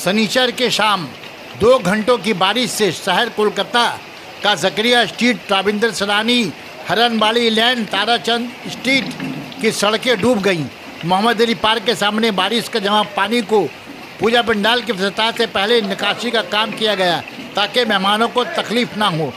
शनिचर के शाम 2 घंटों की बारिश से शहर कोलकाता का Zakaria street, Rabindra Sarani, Haranbari lane, Tarachand street की सड़कें डूब गईं। मोहम्मद अली पार्क के सामने बारिश का जमा पानी को पूजा पंडाल की सतह से पहले निकासी का काम किया गया ताकि मेहमानों को तकलीफ ना हो।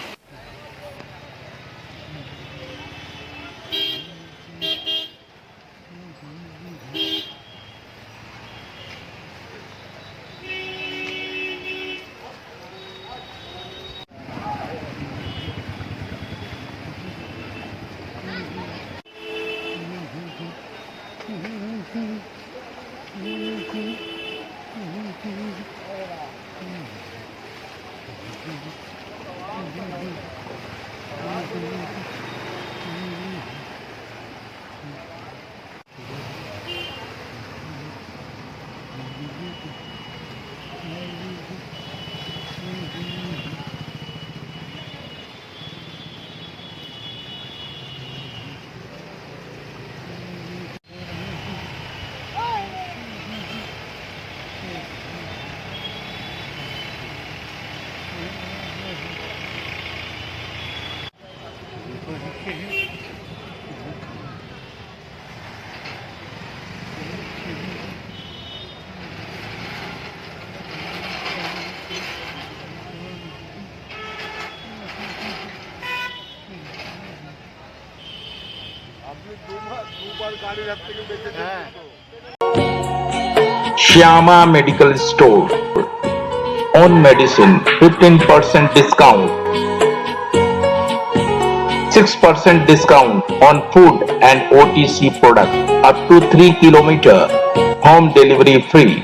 Shyama Medical Store. On medicine, 15% discount. 6% discount on food and OTC product up to 3 km. Home delivery free.